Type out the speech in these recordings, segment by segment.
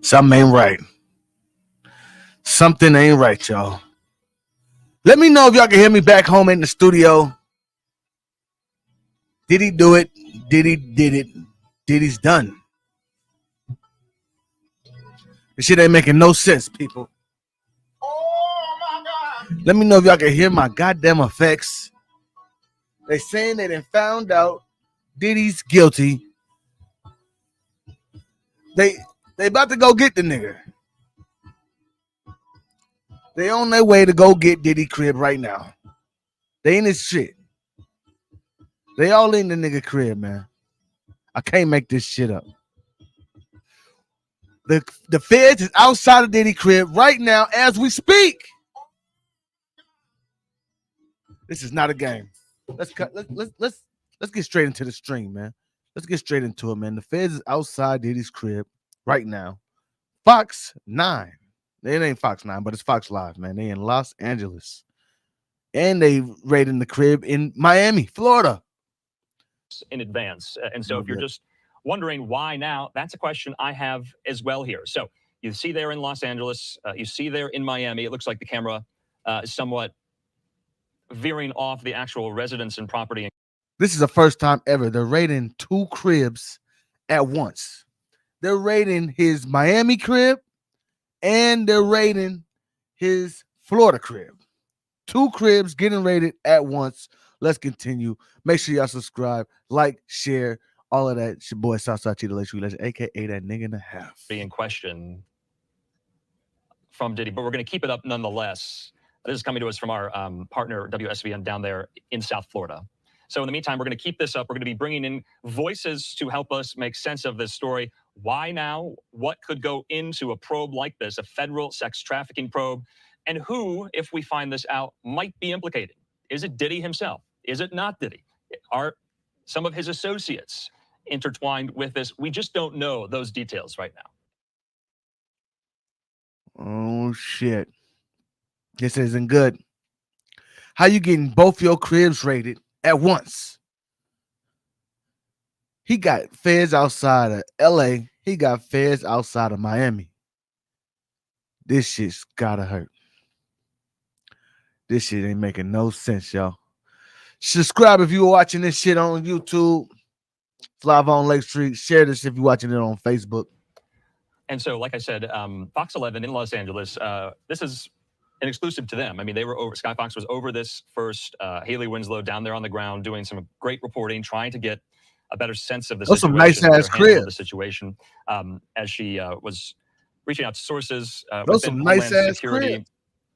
Something ain't right. Something ain't right, y'all. Let me know if y'all can hear me back home in the studio. Did he do it? Did he did it? Diddy's done. This shit ain't making no sense, people. Let me know if y'all can hear my goddamn effects. They saying they done found out Diddy's guilty. They about to go get the nigga. They on their way to go get Diddy crib right now. They in his shit. They all in the nigga crib, man. I can't make this shit up. The feds is outside of Diddy crib right now as we speak. This is not a game. Let's get straight into the stream, man. Let's get straight into it, man. The feds is outside Diddy's crib right now. Fox 9. It ain't Fox 9, but it's Fox Live, man. They in Los Angeles. And they raiding the crib in Miami, Florida. In advance. And so if you're just wondering why now, that's a question I have as well here. So you see there in Los Angeles, you see there in Miami, it looks like the camera is somewhat veering off the actual residence and property. This is the first time ever they're raiding 2 cribs at once. They're raiding his Miami crib and they're raiding his Florida crib. 2 cribs getting raided at once. Let's continue. Make sure y'all subscribe, like, share, all of that. It's your boy Southside Cheetah Legend, aka that nigga and a half. In question from Diddy, but we're going to keep it up nonetheless. This is coming to us from our partner WSVN down there in South Florida. So in the meantime, we're going to keep this up. We're going to be bringing in voices to help us make sense of this story. Why now? What could go into a probe like this, a federal sex trafficking probe? And who, if we find this out, might be implicated? Is it Diddy himself? Is it not Diddy? Are some of his associates intertwined with this? We just don't know those details right now. Oh, shit. This isn't good. How you getting both your cribs raided at once? He got feds outside of LA. He got feds outside of Miami. This shit's gotta hurt. This shit ain't making no sense, y'all. Subscribe if you're watching this shit on YouTube. It's live on Lake Street. Share this if you're watching it on Facebook. And so, like I said, Fox 11 in Los Angeles, this is an exclusive to them. I mean, they were over, Sky Fox was over this first. Haley Winslow down there on the ground doing some great reporting, trying to get a better sense of the situation. Some nice ass crib. The situation as she was reaching out to sources. Those some nice ass crib.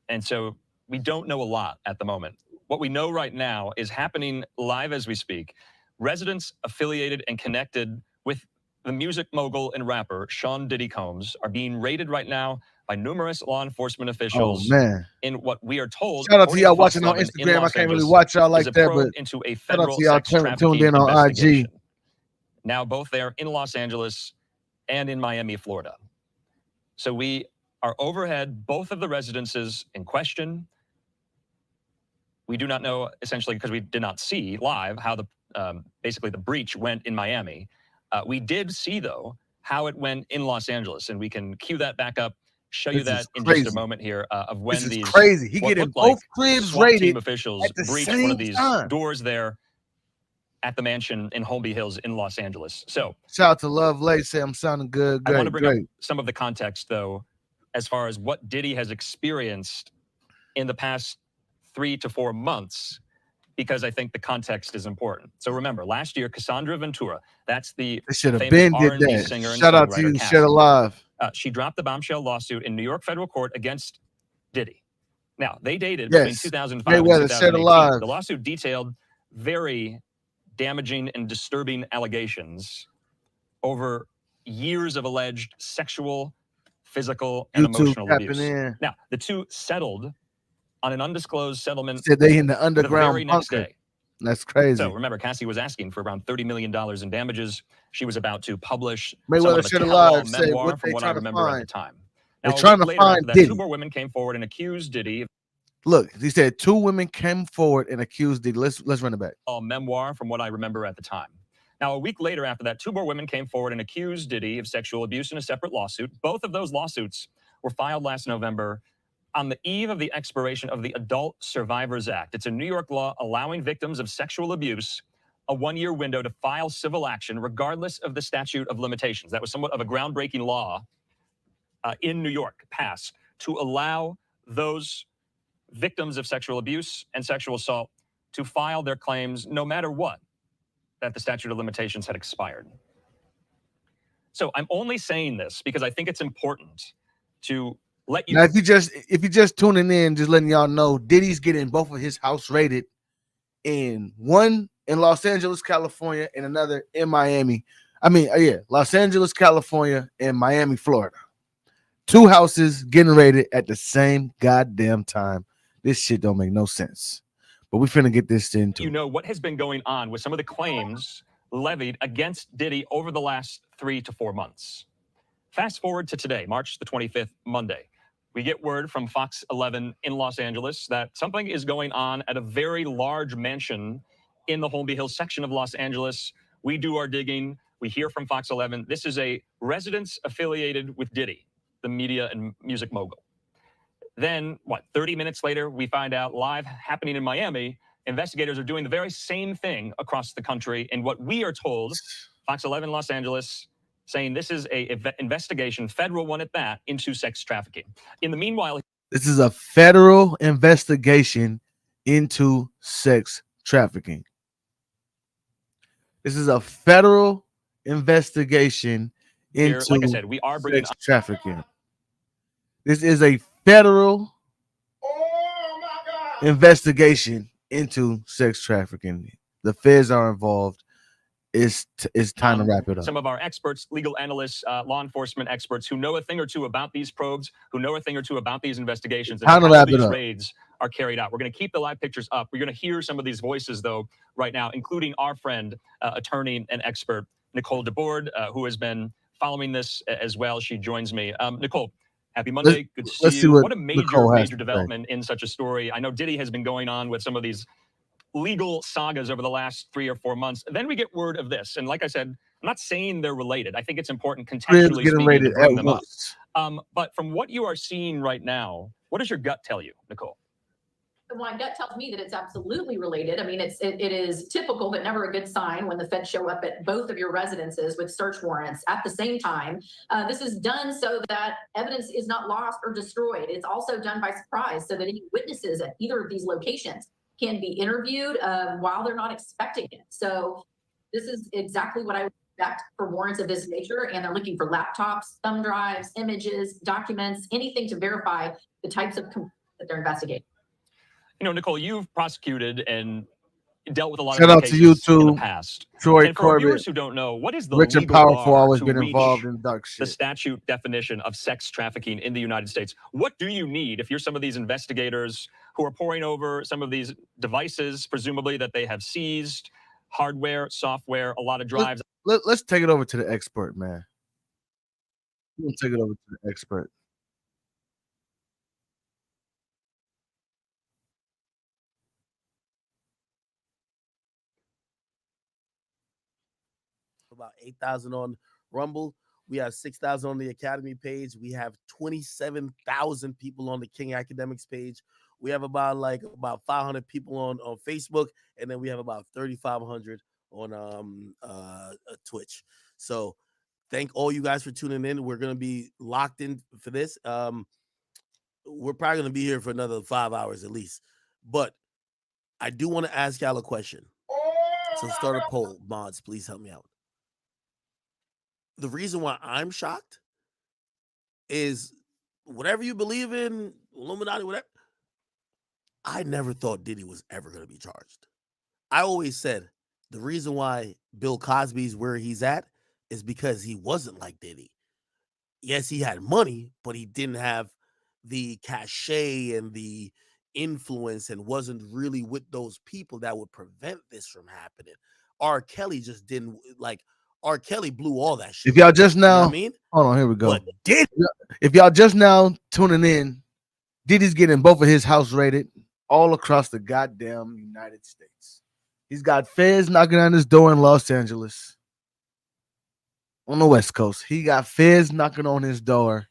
And so we don't know a lot at the moment. What we know right now is happening live as we speak. Residents affiliated and connected with the music mogul and rapper Sean Diddy Combs are being raided right now by numerous law enforcement officials. Oh, man. In what we are told. Shout out to y'all watching on Instagram. I can't really watch y'all like that, but into a shout out federal to y'all tuned in on IG. Now both there in Los Angeles and in Miami, Florida. So we are overhead both of the residences in question. We do not know, essentially, because we did not see live how the basically the breach went in Miami. We did see, though, how it went in Los Angeles, and we can cue that back up, show you that in just a moment here of when these crazy. He getting both cribs raided officials at the breached same one of these time. doors there at the mansion in Holmby Hills in Los Angeles. So shout out to Love Lay, say I'm sounding good. I want to bring up some of the context, though, as far as what Diddy has experienced in the past 3 to 4 months, because I think the context is important. So remember, last year, Cassandra Ventura, that's the famous R&B singer and shout out to you, Shed Alive. She dropped the bombshell lawsuit in New York federal court against Diddy. Now, they dated between 2005 and 2018. The lawsuit detailed very damaging and disturbing allegations over years of alleged sexual, physical, and emotional abuse. Now, the two settled on an undisclosed settlement. Said they in the underground the very next day. That's crazy. So remember, Cassie was asking for around $30 million in damages. She was about to publish Mayweather Shed Alive memoir from what I remember at the time. Now, they're trying to find Diddy. 2 more women came forward and accused Diddy. Look, he said 2 women came forward and accused Diddy. Let's run it back. A memoir from what I remember at the time. Now, a week later after that, 2 more women came forward and accused Diddy of sexual abuse in a separate lawsuit. Both of those lawsuits were filed last November on the eve of the expiration of the Adult Survivors Act. It's a New York law allowing victims of sexual abuse a 1-year window to file civil action regardless of the statute of limitations. That was somewhat of a groundbreaking law in New York passed to allow those victims of sexual abuse and sexual assault to file their claims no matter what, that the statute of limitations had expired. So I'm only saying this because I think it's important to let you. Now, if you just tuning in, just letting y'all know, Diddy's getting both of his house raided, in one in Los Angeles, California, and another in Miami. Los Angeles, California, and Miami, Florida. 2 houses getting raided at the same goddamn time. This shit don't make no sense. But we finna get this into. You know what has been going on with some of the claims levied against Diddy over the last 3 to 4 months. Fast forward to today, March the 25th, Monday. We get word from Fox 11 in Los Angeles that something is going on at a very large mansion in the Holmby Hills section of Los Angeles. We do our digging. We hear from Fox 11. This is a residence affiliated with Diddy, the media and music mogul. Then, 30 minutes later, we find out live happening in Miami, investigators are doing the very same thing across the country. And what we are told, Fox 11 Los Angeles, saying this is a investigation, federal one at that, into sex trafficking. In the meanwhile, this is a federal investigation into sex trafficking. This is a federal investigation into here, like I said, we are bringing sex trafficking. This is a federal investigation into sex trafficking. The feds are involved. It's time to wrap it up. Some of our experts, legal analysts, law enforcement experts who know a thing or two about these probes, who know a thing or two about these investigations, and how these raids are carried out. We're going to keep the live pictures up. We're going to hear some of these voices, though, right now, including our friend, attorney and expert, Nicole DeBoard, who has been following this as well. She joins me. Nicole, happy Monday. Good to see you. What a major development in such a story. I know Diddy has been going on with some of these legal sagas over the last 3 or 4 months. Then we get word of this. And like I said, I'm not saying they're related. I think it's important contextually speaking to bring them up. But from what you are seeing right now, what does your gut tell you, Nicole? My gut tells me that it's absolutely related. I mean, it is typical, but never a good sign when the feds show up at both of your residences with search warrants at the same time. This is done so that evidence is not lost or destroyed. It's also done by surprise so that any witnesses at either of these locations can be interviewed while they're not expecting it. So this is exactly what I would expect for warrants of this nature. And they're looking for laptops, thumb drives, images, documents, anything to verify the types of that they're investigating. You know, Nicole, you've prosecuted and dealt with a lot of cases to you too, in the past. Troy and for Corbett, viewers who don't know, what is the rich and legal powerful, bar always to been reach involved in dark shit. The statute definition of sex trafficking in the United States? What do you need if you're some of these investigators who are poring over some of these devices, presumably that they have seized, hardware, software, a lot of drives? Let's take it over to the expert, man. We'll take it over to the expert. About 8,000 on Rumble. We have 6,000 on the Academy page. We have 27,000 people on the King Academics page. We have about 500 people on Facebook, and then we have about 3,500 on Twitch. So thank all you guys for tuning in. We're going to be locked in for this. We're probably going to be here for another 5 hours at least. But I do want to ask y'all a question. So start a poll. Mods, please help me out. The reason why I'm shocked is whatever you believe in, Illuminati, whatever, I never thought Diddy was ever going to be charged. I always said the reason why Bill Cosby's where he's at is because he wasn't like Diddy. Yes, he had money, but he didn't have the cachet and the influence and wasn't really with those people that would prevent this from happening. R. Kelly just didn't R. Kelly blew all that shit. If y'all just now, you know what I mean? Hold on, here we go. But Diddy, if y'all just now tuning in, Diddy's getting both of his house raided all across the goddamn United States. He's got feds knocking on his door in Los Angeles, on the West Coast. He got feds knocking on his door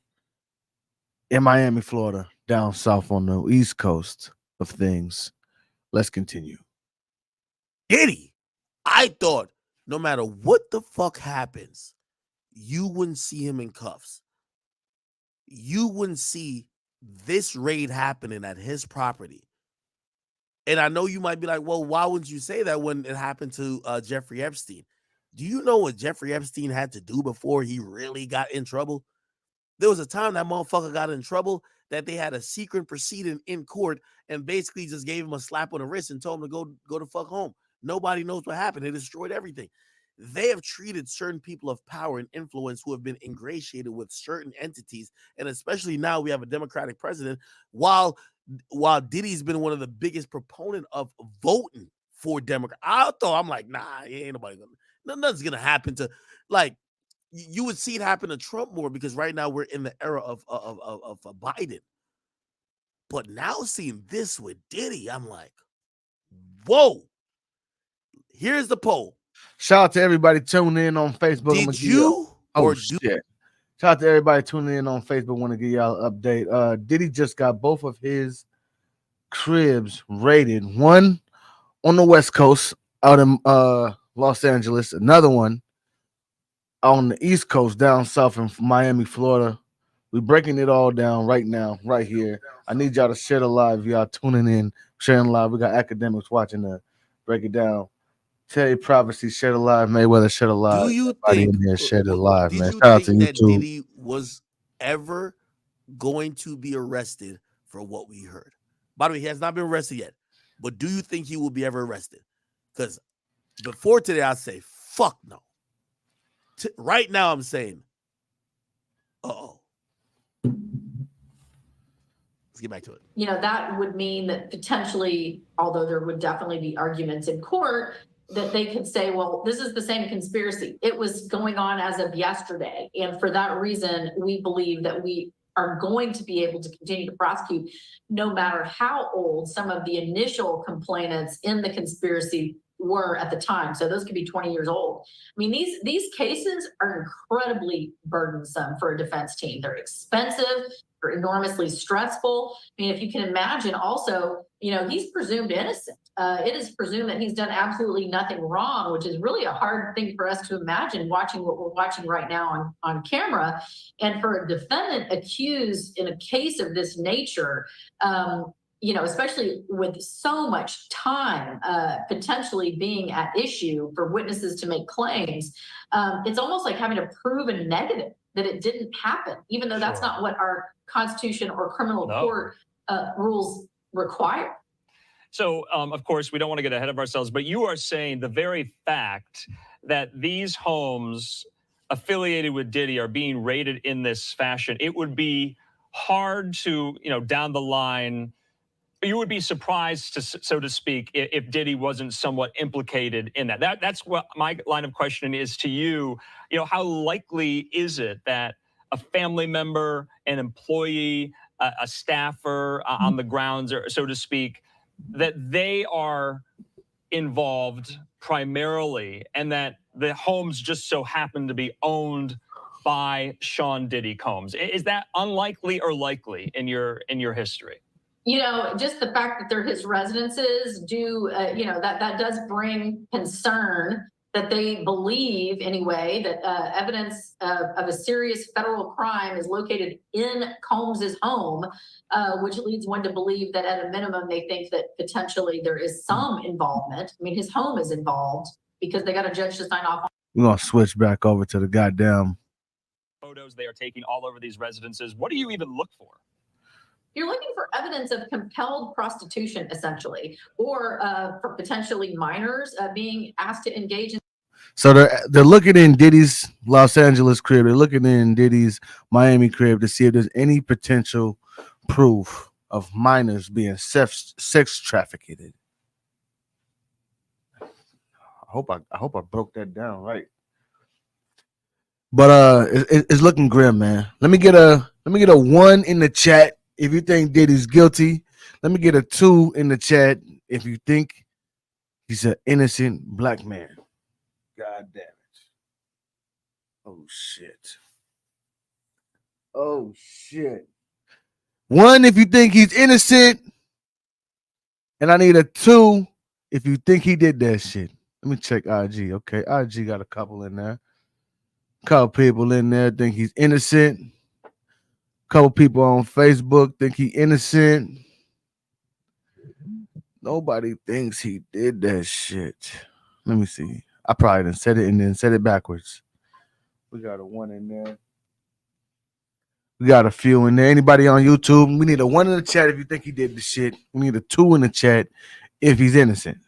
in Miami, Florida, down south on the East Coast of things. Let's continue. Diddy, I thought no matter what the fuck happens, you wouldn't see him in cuffs. You wouldn't see this raid happening at his property. And I know you might be like, well, why wouldn't you say that when it happened to Jeffrey Epstein? Do you know what Jeffrey Epstein had to do before he really got in trouble? There was a time that motherfucker got in trouble that they had a secret proceeding in court and basically just gave him a slap on the wrist and told him to go to fuck home. Nobody knows what happened. They destroyed everything. They have treated certain people of power and influence who have been ingratiated with certain entities, and especially now we have a Democratic president, while Diddy's been one of the biggest proponent of voting for Democrat. I'm like, nah, ain't nobody gonna, nothing's gonna happen to, like, you would see it happen to Trump more because right now we're in the era of Biden. But now seeing this with Diddy, I'm like, whoa. Here's the poll. Shout out to everybody tuning in on Facebook. Did you or shit? Shout out to everybody tuning in on Facebook. Want to give y'all an update. Diddy just got both of his cribs raided. One on the West Coast out in Los Angeles. Another one on the East Coast down south in Miami, Florida. We're breaking it all down right now, right here. I need y'all to share the live. Y'all tuning in, sharing live. We got academics watching to break it down. Terry Prophecy, share the live. Mayweather, share the live. Do you Everybody think in here, share the live, man? Shout Out to that YouTube. Diddy was ever going to be arrested for what we heard? By the way, he has not been arrested yet. But do you think he will be ever arrested? Because before today, I say, fuck no. Right now, I'm saying, uh-oh. Let's get back to it. You know, that would mean that potentially, although there would definitely be arguments in court, that they could say, well, this is the same conspiracy. It was going on as of yesterday. And for that reason, we believe that we are going to be able to continue to prosecute no matter how old some of the initial complainants in the conspiracy were at the time. So those could be 20 years old. I mean, these cases are incredibly burdensome for a defense team. They're expensive, they're enormously stressful. I mean, if you can imagine also, you know, he's presumed innocent. It is presumed that he's done absolutely nothing wrong, which is really a hard thing for us to imagine watching what we're watching right now on camera. And for a defendant accused in a case of this nature, you know, especially with so much time potentially being at issue for witnesses to make claims, it's almost like having to prove a negative that it didn't happen, even though that's not what our Constitution or criminal court rules require. So, of course, we don't want to get ahead of ourselves, but you are saying the very fact that these homes affiliated with Diddy are being raided in this fashion, it would be hard to, you know, down the line, you would be surprised, to, so to speak, if Diddy wasn't somewhat implicated in that. That's what my line of questioning is to you. You know, how likely is it that a family member, an employee, a staffer on the grounds, or so to speak, that they are involved primarily, and that the homes just so happen to be owned by Sean Diddy Combs? Is that unlikely or likely in your history? You know, just the fact that they're his residences do, you know, that does bring concern that they believe anyway that evidence of a serious federal crime is located in Combs's home, which leads one to believe that at a minimum they think that potentially there is some involvement. I mean, his home is involved because they got a judge to sign off on. We're gonna switch back over to the goddamn photos they are taking all over these residences. What do you even look for? You're looking for evidence of compelled prostitution, essentially, or for potentially minors being asked to engage in. So they're looking in Diddy's Los Angeles crib. They're looking in Diddy's Miami crib to see if there's any potential proof of minors being sex trafficked. I hope I broke that down right. But it's looking grim, man. Let me get a 1 in the chat if you think Diddy's guilty. Let me get a 2 in the chat if you think He's an innocent black man. God damn it. Oh shit. Oh shit. One, if you think he's innocent, and I need a 2 if you think he did that shit. Let me check IG. Okay, IG got a couple in there. Couple people in there think he's innocent. Couple people on Facebook think he innocent. Nobody thinks he did that shit. Let me see. I probably didn't set it and then set it backwards. We got a 1 in there. We got a few in there. Anybody on YouTube? We need a 1 in the chat if you think he did the shit. We need a 2 in the chat if he's innocent.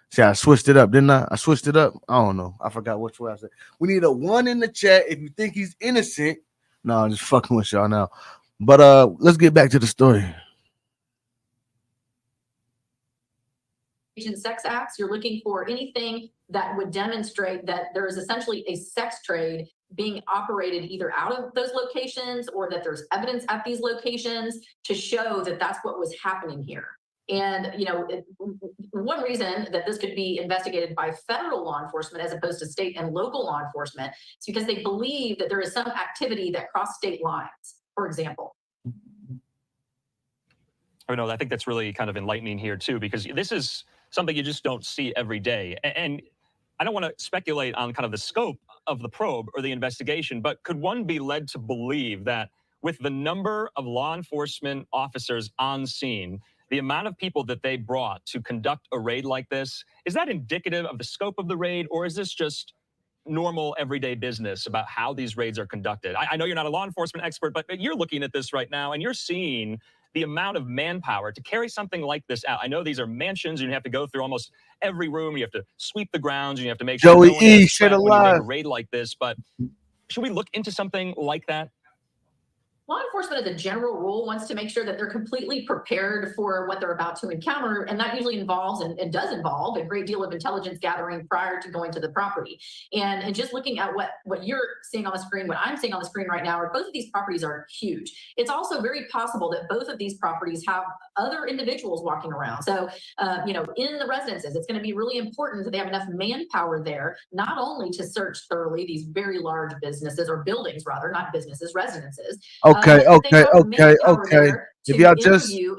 See, I switched it up, didn't I? I switched it up. I don't know. I forgot which way I said. We need a 1 in the chat if you think he's innocent. No, I'm just fucking with y'all now. But let's get back to the story. Sex acts, you're looking for anything that would demonstrate that there is essentially a sex trade being operated either out of those locations or that there's evidence at these locations to show that that's what was happening here. And, you know, one reason that this could be investigated by federal law enforcement as opposed to state and local law enforcement is because they believe that there is some activity that crossed state lines, for example. I know, I think that's really kind of enlightening here too, because this is something you just don't see every day. And I don't want to speculate on kind of the scope of the probe or the investigation, but could one be led to believe that with the number of law enforcement officers on scene, the amount of people that they brought to conduct a raid like this, is that indicative of the scope of the raid, or is this just normal everyday business about how these raids are conducted? I know you're not a law enforcement expert, but you're looking at this right now and you're seeing the amount of manpower to carry something like this out. I know these are mansions and you have to go through almost every room. You have to sweep the grounds and you have to make sure Joey no one gets E, shit sweat when you make a alive. raid like this. But should we look into something like that? Law enforcement, as a general rule, wants to make sure that they're completely prepared for what they're about to encounter, and that usually involves and does involve a great deal of intelligence gathering prior to going to the property. And just looking at what you're seeing on the screen, what I'm seeing on the screen right now, are both of these properties are huge. It's also very possible that both of these properties have other individuals walking around. So, you know, in the residences, it's going to be really important that they have enough manpower there, not only to search thoroughly these very large businesses or buildings, rather, not businesses, residences. Okay. If Interview.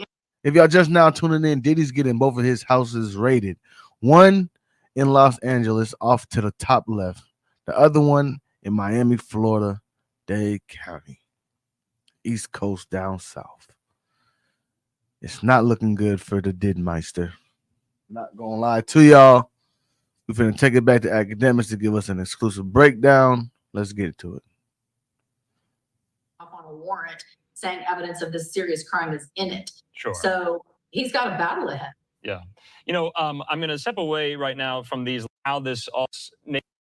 y'all just now tuning in, Diddy's getting both of his houses raided. One in Los Angeles, off to the top left. The other one in Miami, Florida, Dade County, East Coast down south. It's not looking good for the Didmeister. Not gonna lie to y'all. We're finna take it back to academics to give us an exclusive breakdown. Let's get to it. On a warrant saying evidence of this serious crime is in it. Sure. So he's got a battle ahead. Yeah. You know, I'm going to step away right now from these, how this all,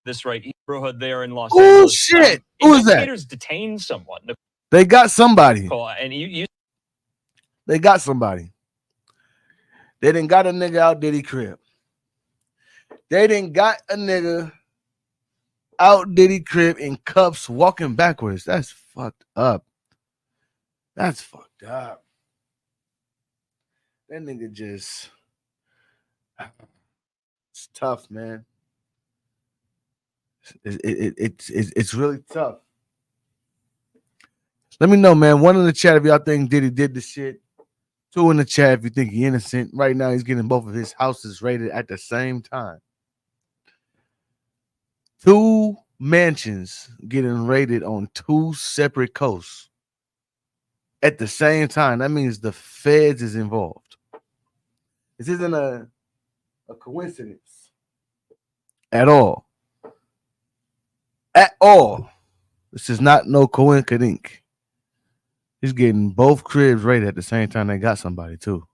this right neighborhood there in Los Angeles. Oh, shit. Who is that? Investigators detained someone. They got somebody. And They got somebody. They didn't got a nigga out Diddy crib. They didn't got a nigga out Diddy crib in cuffs walking backwards. That's fucked up. That's fucked up. That nigga just, it's tough, man. It's really tough. Let me know, man. 1 in the chat if y'all think Diddy did the shit. 2 in the chat if you think he's innocent. Right now, he's getting both of his houses raided at the same time. 2 mansions getting raided on 2 separate coasts at the same time. That means the feds is involved. This isn't a coincidence at all. At all. This is not no coincidence. He's getting both cribs raided at the same time. They got somebody too.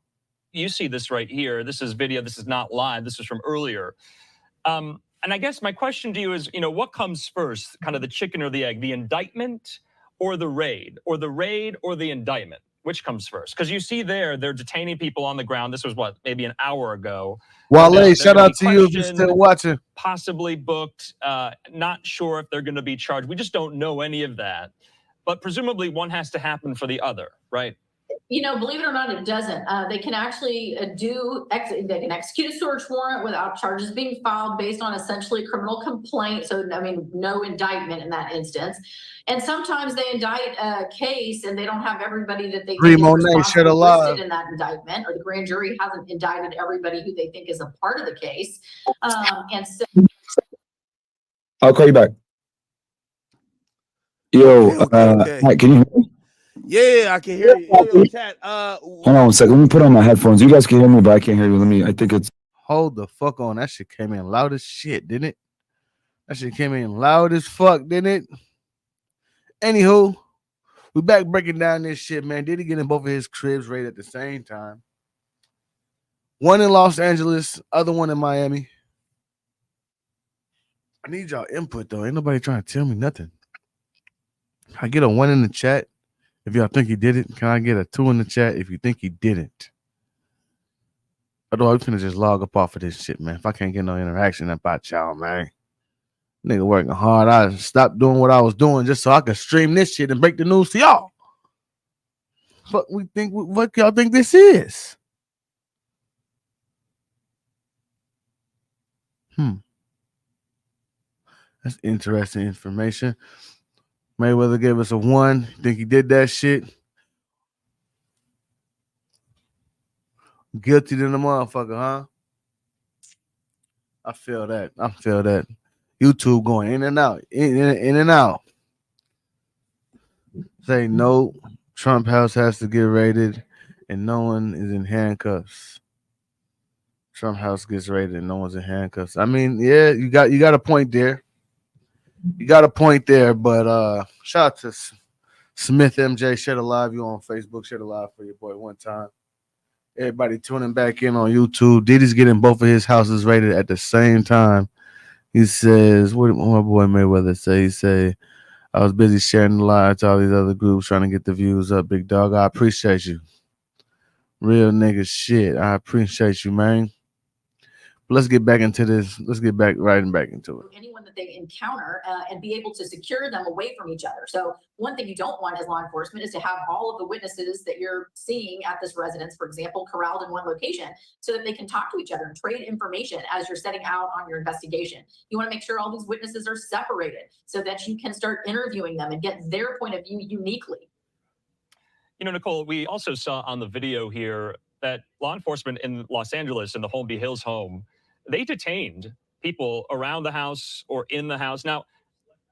You see this right here. This is video. This is not live. This is from earlier. And I guess my question to you is, you know, what comes first, kind of the chicken or the egg, the indictment or the raid, or the raid or the indictment? Which comes first? Because you see there, they're detaining people on the ground. This was what, maybe an hour ago. Wale, shout out to you if you're still watching. Possibly booked. Not sure if they're going to be charged. We just don't know any of that. But presumably one has to happen for the other, right? Believe it or not, it doesn't. They can actually they can execute a search warrant without charges being filed based on essentially a criminal complaint. So, I mean, no indictment in that instance. And sometimes they indict a case and they don't have everybody that they think is responsible listed in that indictment, or the grand jury hasn't indicted everybody who they think is a part of the case. And so I'll call you back. Yo, Okay. Matt, can you hear me? Yeah, I can hear you. Yo, Cat, Hold on 1 second. Let me put on my headphones. You guys can hear me, but I can't hear you. I think it's. Hold the fuck on. That shit came in loud as shit, didn't it? That shit came in loud as fuck, didn't it? Anywho, we back breaking down this shit, man. Diddy getting both of his cribs raided at the same time. One in Los Angeles, other one in Miami. I need y'all input, though. Ain't nobody trying to tell me nothing. Can I get a 1 in the chat if y'all think he did it? Can I get a 2 in the chat if you think he didn't? Otherwise, we finna just log up off of this shit, man. If I can't get no interaction about y'all, man. Nigga working hard. I stopped doing what I was doing just so I could stream this shit and break the news to y'all. What y'all think this is? That's interesting information. Mayweather gave us a 1. Think he did that shit? Guilty than the motherfucker, huh? I feel that. YouTube going in and out, in and out. Say no, Trump house has to get raided and no one is in handcuffs. Trump house gets raided and no one's in handcuffs. I mean, yeah, you got a point there. But shout out to Smith MJ. Share the live. You on Facebook. Share the live for your boy one time. Everybody tuning back in on YouTube. Diddy's getting both of his houses raided at the same time. He says, what did my boy Mayweather say? He say, I was busy sharing the live to all these other groups trying to get the views up, big dog. I appreciate you. Real nigga shit. I appreciate you, man. Let's get back into this. Let's get back into it. Anyone that they encounter and be able to secure them away from each other. So one thing you don't want as law enforcement is to have all of the witnesses that you're seeing at this residence, for example, corralled in one location so that they can talk to each other and trade information as you're setting out on your investigation. You want to make sure all these witnesses are separated so that you can start interviewing them and get their point of view uniquely. Nicole, we also saw on the video here that law enforcement in Los Angeles, in the Holmby Hills home, they detained people around the house or in the house. Now,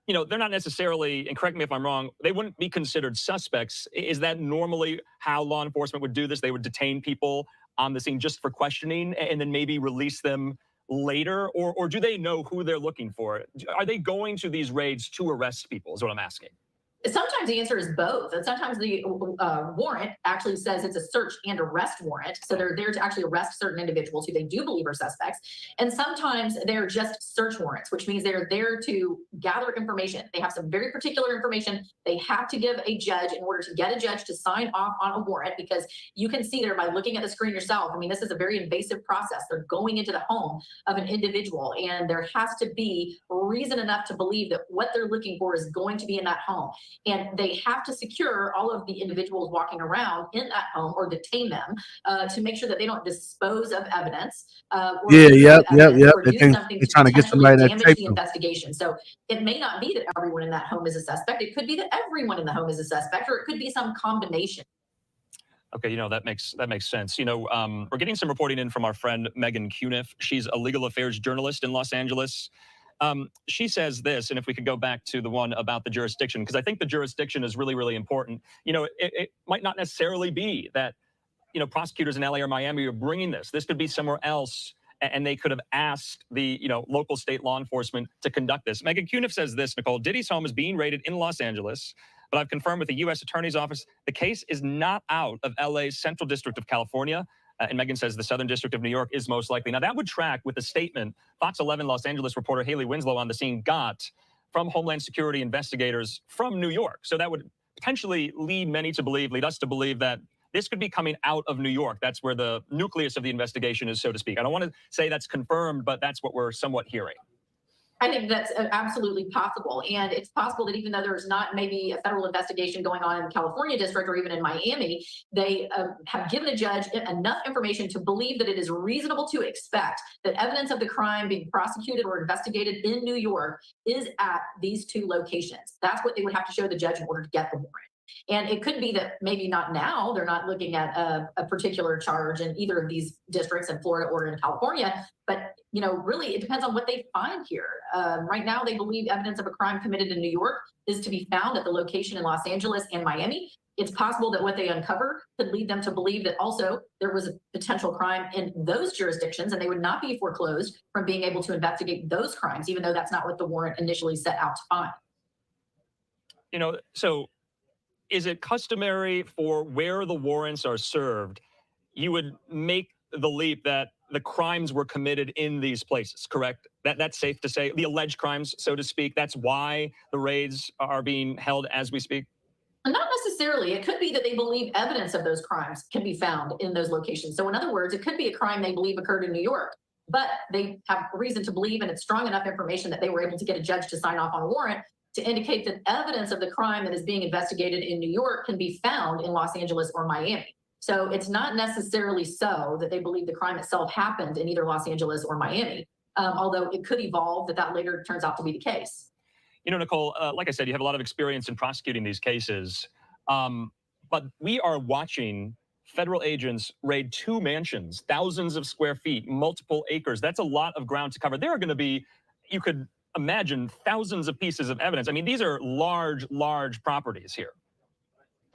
they're not necessarily, and correct me if I'm wrong, they wouldn't be considered suspects. Is that normally how law enforcement would do this? They would detain people on the scene just for questioning and then maybe release them later? Or do they know who they're looking for? Are they going to these raids to arrest people is what I'm asking. Sometimes the answer is both. And sometimes the warrant actually says it's a search and arrest warrant. So they're there to actually arrest certain individuals who they do believe are suspects. And sometimes they're just search warrants, which means they're there to gather information. They have some very particular information they have to give a judge in order to get a judge to sign off on a warrant, because you can see there by looking at the screen yourself. I mean, this is a very invasive process. They're going into the home of an individual, and there has to be reason enough to believe that what they're looking for is going to be in that home. And they have to secure all of the individuals walking around in that home or detain them to make sure that they don't dispose of evidence. Or Yep. or do something They're trying to get somebody that damage the investigation. So it may not be that everyone in that home is a suspect. It could be that everyone in the home is a suspect, or it could be some combination. Okay, that makes sense. We're getting some reporting in from our friend Megan Cuniff. She's a legal affairs journalist in Los Angeles. She says this, and if we could go back to the one about the jurisdiction, because I think the jurisdiction is really, really important. It might not necessarily be that, prosecutors in LA or Miami are bringing this. This could be somewhere else, and they could have asked the, local state law enforcement to conduct this. Megan Cuniff says this, Nicole, Diddy's home is being raided in Los Angeles, but I've confirmed with the U.S. Attorney's Office, the case is not out of LA's Central District of California. And Megan says the Southern District of New York is most likely. Now, that would track with the statement Fox 11 Los Angeles reporter Haley Winslow on the scene got from Homeland Security investigators from New York. So that would potentially lead us to believe that this could be coming out of New York. That's where the nucleus of the investigation is, so to speak. I don't want to say that's confirmed, but that's what we're somewhat hearing. I think that's absolutely possible. And it's possible that even though there's not maybe a federal investigation going on in the California district or even in Miami, they have given a judge enough information to believe that it is reasonable to expect that evidence of the crime being prosecuted or investigated in New York is at these two locations. That's what they would have to show the judge in order to get the warrant. And it could be that maybe not now, they're not looking at a particular charge in either of these districts in Florida or in California, but really it depends on what they find here. Right now, they believe evidence of a crime committed in New York is to be found at the location in Los Angeles and Miami. It's possible that what they uncover could lead them to believe that also there was a potential crime in those jurisdictions, and they would not be foreclosed from being able to investigate those crimes, even though that's not what the warrant initially set out to find. So is it customary for where the warrants are served, you would make the leap that the crimes were committed in these places, correct? That's safe to say, the alleged crimes, so to speak. That's why the raids are being held as we speak? Not necessarily. It could be that they believe evidence of those crimes can be found in those locations. So in other words, it could be a crime they believe occurred in New York, but they have reason to believe, and it's strong enough information that they were able to get a judge to sign off on a warrant to indicate that evidence of the crime that is being investigated in New York can be found in Los Angeles or Miami. So it's not necessarily so that they believe the crime itself happened in either Los Angeles or Miami, although it could evolve that later turns out to be the case. Nicole, like I said, you have a lot of experience in prosecuting these cases, but we are watching federal agents raid 2 mansions, thousands of square feet, multiple acres. That's a lot of ground to cover. There are going to be, you could imagine, thousands of pieces of evidence. I mean, these are large properties here.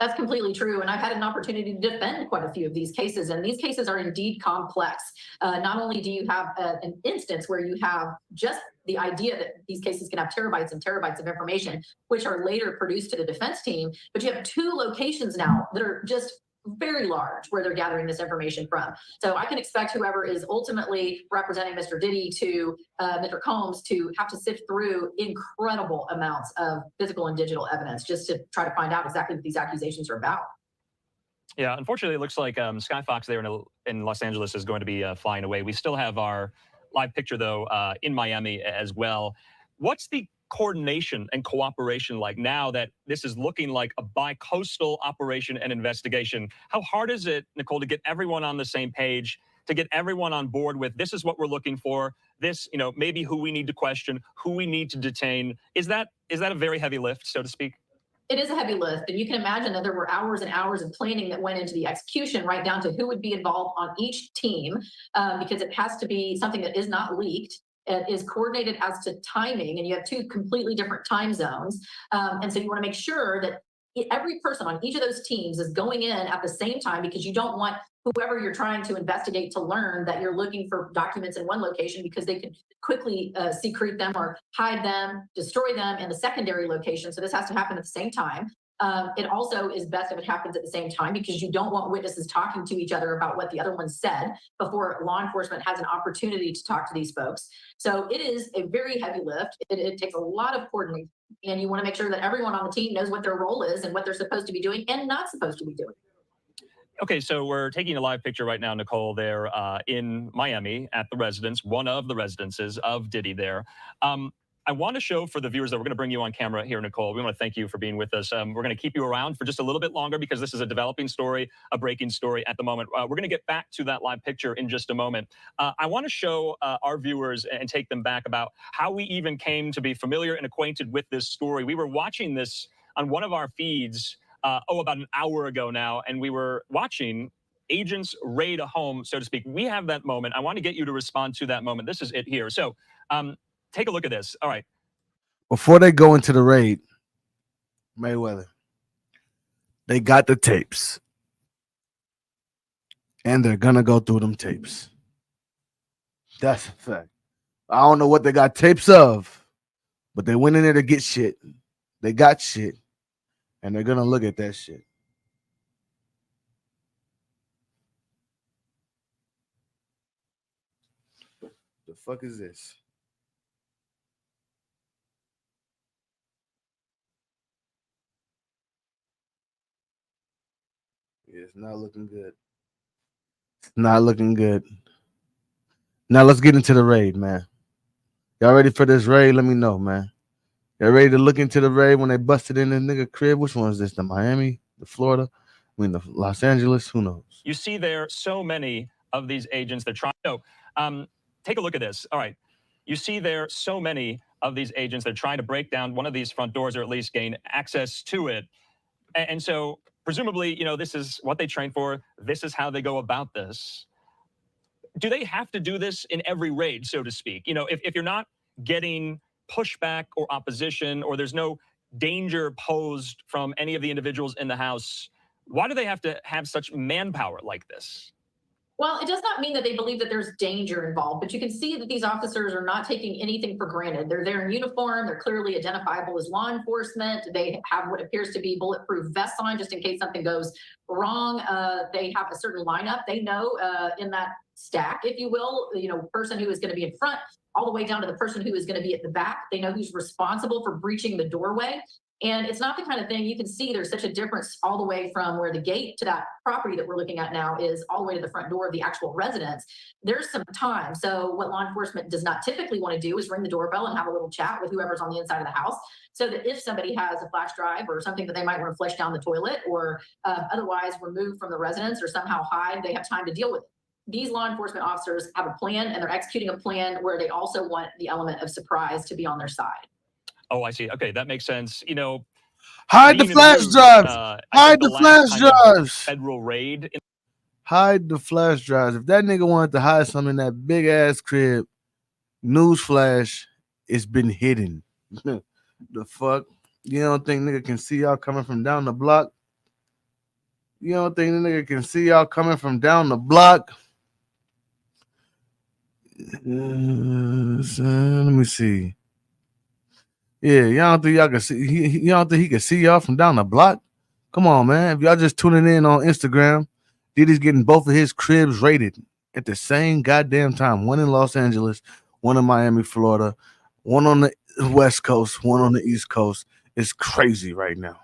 That's completely true. And I've had an opportunity to defend quite a few of these cases. And these cases are indeed complex. Not only do you have an instance where you have just the idea that these cases can have terabytes and terabytes of information, which are later produced to the defense team, but you have 2 locations now that are just very large where they're gathering this information from. So I can expect whoever is ultimately representing Mr. Diddy to Mr. Combs to have to sift through incredible amounts of physical and digital evidence just to try to find out exactly what these accusations are about. Yeah, unfortunately, it looks like Sky Fox there in Los Angeles is going to be flying away. We still have our live picture, though, in Miami as well. What's the coordination and cooperation like now that this is looking like a bi-coastal operation and investigation? How hard is it, Nicole, to get everyone on the same page, to get everyone on board with this is what we're looking for, this, maybe who we need to question, who we need to detain? Is that a very heavy lift, so to speak? It is a heavy lift, and you can imagine that there were hours and hours of planning that went into the execution, right down to who would be involved on each team, because it has to be something that is not leaked. It is coordinated as to timing, and you have 2 completely different time zones. And so you want to make sure that every person on each of those teams is going in at the same time, because you don't want whoever you're trying to investigate to learn that you're looking for documents in one location, because they could quickly secrete them or hide them, destroy them in the secondary location. So this has to happen at the same time. It also is best if it happens at the same time, because you don't want witnesses talking to each other about what the other one said before law enforcement has an opportunity to talk to these folks. So it is a very heavy lift. It takes a lot of coordinating, and you want to make sure that everyone on the team knows what their role is and what they're supposed to be doing and not supposed to be doing. Okay, so we're taking a live picture right now, Nicole, there in Miami at the residence, one of the residences of Diddy there. I want to show for the viewers that we're going to bring you on camera here, Nicole. We want to thank you for being with us. We're going to keep you around for just a little bit longer because this is a developing story, a breaking story at the moment. We're going to get back to that live picture in just a moment. I want to show our viewers and take them back about how we even came to be familiar and acquainted with this story. We were watching this on one of our feeds, about an hour ago now, and we were watching agents raid a home, so to speak. We have that moment. I want to get you to respond to that moment. This is it here. So, take a look at this. All right. Before they go into the raid, Mayweather, they got the tapes. And they're going to go through them tapes. That's a fact. I don't know what they got tapes of, but they went in there to get shit. They got shit. And they're going to look at that shit. The fuck is this? Yeah, it's not looking good. It's not looking good. Now let's get into the raid, man. Y'all ready for this raid? Let me know, man. Y'all ready to look into the raid when they busted in the nigga crib? Which one is this? The Miami, the Florida, the Los Angeles? Who knows? You see there so many of these agents. They're trying. So, take a look at this. All right. You see there so many of these agents. They're trying to break down one of these front doors or at least gain access to it. And so presumably, this is what they train for. This is how they go about this. Do they have to do this in every raid, so to speak? If you're not getting pushback or opposition, or there's no danger posed from any of the individuals in the house, why do they have to have such manpower like this? Well, it does not mean that they believe that there's danger involved, but you can see that these officers are not taking anything for granted. They're there in uniform. They're clearly identifiable as law enforcement. They have what appears to be bulletproof vests on just in case something goes wrong. They have a certain lineup. They know in that stack, if you will, person who is going to be in front all the way down to the person who is going to be at the back. They know who's responsible for breaching the doorway. And it's not the kind of thing you can see. There's such a difference all the way from where the gate to that property that we're looking at now is all the way to the front door of the actual residence. There's some time. So what law enforcement does not typically want to do is ring the doorbell and have a little chat with whoever's on the inside of the house, so that if somebody has a flash drive or something that they might want to flush down the toilet or otherwise remove from the residence or somehow hide, they have time to deal with it. These law enforcement officers have a plan, and they're executing a plan where they also want the element of surprise to be on their side. Oh, I see. Okay, that makes sense. Hide the flash drives. Hide the flash drives. Federal raid. Hide the flash drives. If that nigga wanted to hide something in that big ass crib, newsflash, it's been hidden. The fuck? You don't think nigga can see y'all coming from down the block? You don't think the nigga can see y'all coming from down the block? Let me see. Yeah, y'all don't think y'all can see? Y'all don't think he can see y'all from down the block? Come on, man. If y'all just tuning in on Instagram, Diddy's getting both of his cribs raided at the same goddamn time. One in Los Angeles, one in Miami, Florida, one on the West Coast, one on the East Coast. It's crazy right now.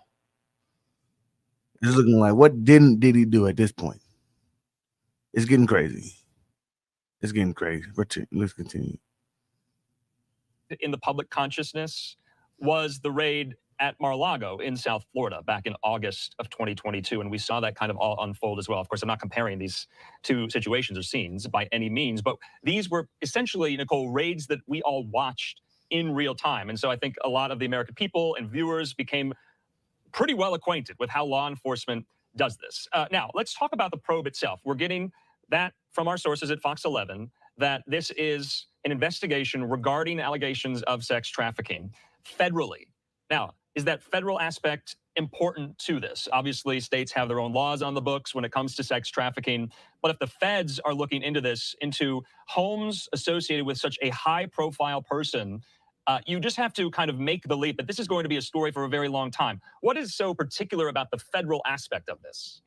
It's looking like, what didn't Diddy do at this point? It's getting crazy. It's getting crazy. Let's continue. In the public consciousness was the raid at Mar-a-Lago in South Florida back in August of 2022. And we saw that kind of all unfold as well. Of course, I'm not comparing these two situations or scenes by any means, but these were essentially, Nicole, raids that we all watched in real time. And so I think a lot of the American people and viewers became pretty well acquainted with how law enforcement does this. Now, let's talk about the probe itself. We're getting that from our sources at Fox 11, that this is an investigation regarding allegations of sex trafficking federally. Now, is that federal aspect important to this? Obviously, states have their own laws on the books when it comes to sex trafficking. But if the feds are looking into this, into homes associated with such a high-profile person, you just have to kind of make the leap that this is going to be a story for a very long time. What is so particular about the federal aspect of this?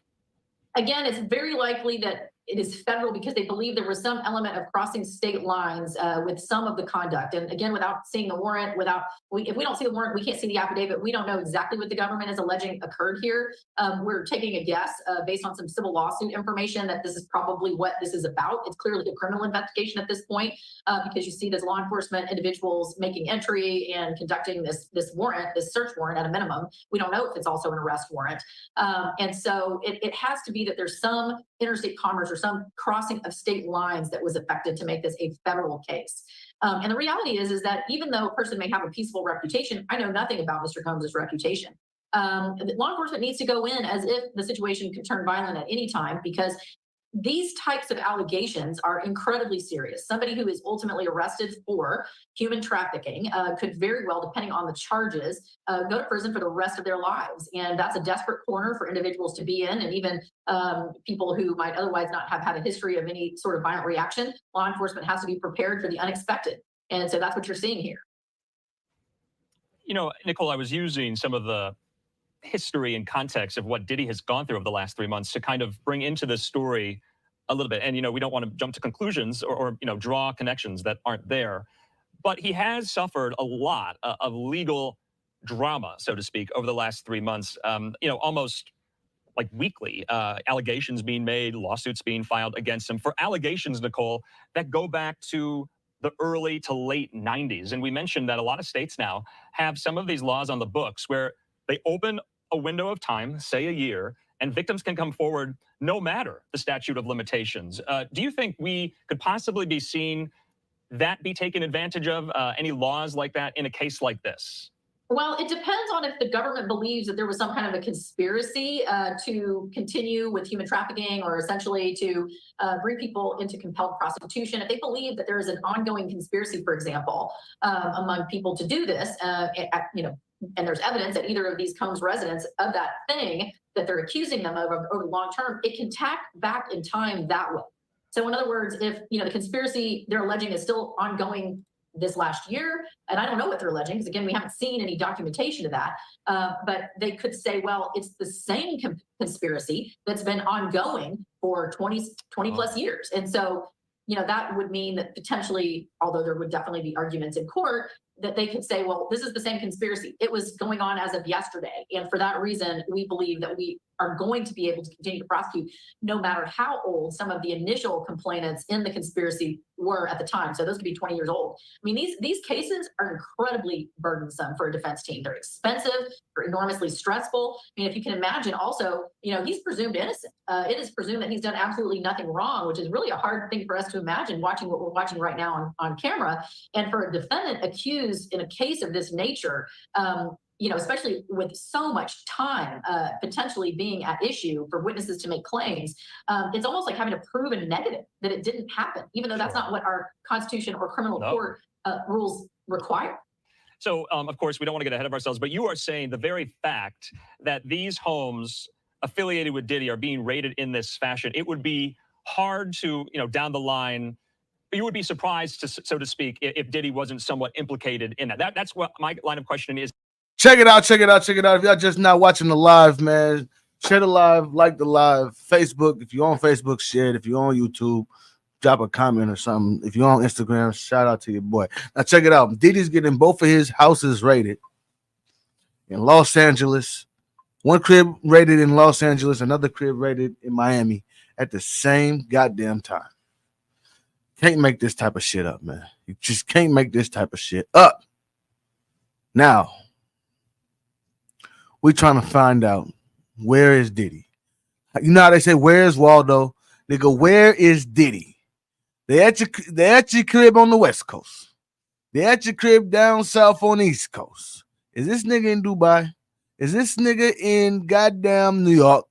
Again, it's very likely that it is federal because they believe there was some element of crossing state lines with some of the conduct. And again, without seeing the warrant, if we don't see the warrant, we can't see the affidavit. We don't know exactly what the government is alleging occurred here. We're taking a guess based on some civil lawsuit information that this is probably what this is about. It's clearly a criminal investigation at this point because you see these law enforcement individuals making entry and conducting this warrant, this search warrant at a minimum. We don't know if it's also an arrest warrant. And so it has to be that there's some interstate commerce or some crossing of state lines that was affected to make this a federal case. And the reality is that even though a person may have a peaceful reputation, I know nothing about Mr. Combs' reputation. Law enforcement needs to go in as if the situation could turn violent at any time, because these types of allegations are incredibly serious. Somebody who is ultimately arrested for human trafficking could very well, depending on the charges, go to prison for the rest of their lives. And that's a desperate corner for individuals to be in, and even people who might otherwise not have had a history of any sort of violent reaction. Law enforcement has to be prepared for the unexpected. And so that's what you're seeing here. Nicole, I was using some of the history and context of what Diddy has gone through over the last 3 months to kind of bring into this story a little bit. And, we don't want to jump to conclusions or draw connections that aren't there. But he has suffered a lot of legal drama, so to speak, over the last 3 months, almost like weekly, allegations being made, lawsuits being filed against him for allegations, Nicole, that go back to the early to late 90s. And we mentioned that a lot of states now have some of these laws on the books where they open a window of time, say a year, and victims can come forward no matter the statute of limitations. Do you think we could possibly be seeing that be taken advantage of, any laws like that in a case like this? Well, it depends on if the government believes that there was some kind of a conspiracy to continue with human trafficking, or essentially to bring people into compelled prostitution. If they believe that there is an ongoing conspiracy, for example, among people to do this, and there's evidence at either of these Combs residents of that thing that they're accusing them of over long term, it can tack back in time that way. So in other words, if the conspiracy they're alleging is still ongoing this last year, and I don't know what they're alleging, because again, we haven't seen any documentation of that, but they could say, well, it's the same conspiracy that's been ongoing for 20 plus years. And so, that would mean that potentially, although there would definitely be arguments in court, that they could say, well, this is the same conspiracy. It was going on as of yesterday. And for that reason, we believe that we are going to be able to continue to prosecute no matter how old some of the initial complainants in the conspiracy were at the time. So those could be 20 years old. I mean, these cases are incredibly burdensome for a defense team. They're expensive, they're enormously stressful. I mean, if you can imagine also, he's presumed innocent. It is presumed that he's done absolutely nothing wrong, which is really a hard thing for us to imagine watching what we're watching right now on camera. And for a defendant accused in a case of this nature, especially with so much time potentially being at issue for witnesses to make claims, it's almost like having to prove a negative that it didn't happen, even though that's not what our Constitution or criminal court rules require. So, of course, we don't want to get ahead of ourselves, but you are saying the very fact that these homes affiliated with Diddy are being rated in this fashion, it would be hard to, down the line, you would be surprised, so to speak, if Diddy wasn't somewhat implicated in that. That's what my line of questioning is. Check it out. If y'all just not watching the live, man, share the live, like the live. Facebook, if you're on Facebook, share it. If you're on YouTube, drop a comment or something. If you're on Instagram, shout out to your boy. Now check it out. Diddy's getting both of his houses rated in Los Angeles. One crib rated in Los Angeles, another crib rated in Miami at the same goddamn time. Can't make this type of shit up, man. You just can't make this type of shit up. Now, we're trying to find out, where is Diddy? You know how they say, where's Waldo? Nigga, where is Diddy? They at your crib on the West Coast. They at your crib down south on the East Coast. Is this nigga in Dubai? Is this nigga in goddamn New York?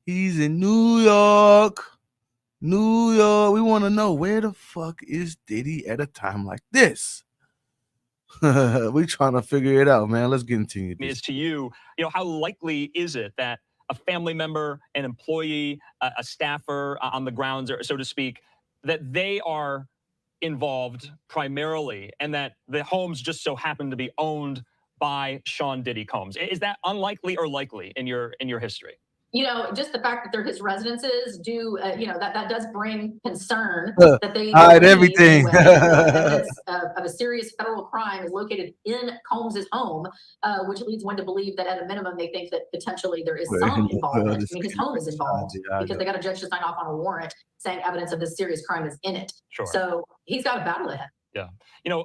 He's in New York. New York. We want to know, where the fuck is Diddy at a time like this? We trying to figure it out, man. Let's get into it. Is to you, how likely is it that a family member, an employee, a staffer on the grounds, or so to speak, that they are involved primarily, and that the homes just so happen to be owned by Sean Diddy Combs? Is that unlikely or likely in your history? Just the fact that they're his residences that does bring concern that they hide everything. Evidence of a serious federal crime is located in Combs's home, which leads one to believe that at a minimum they think that potentially there is some involvement. I mean, his home is involved because they got a judge to sign off on a warrant saying evidence of this serious crime is in it. Sure. So he's got a battle ahead. Yeah.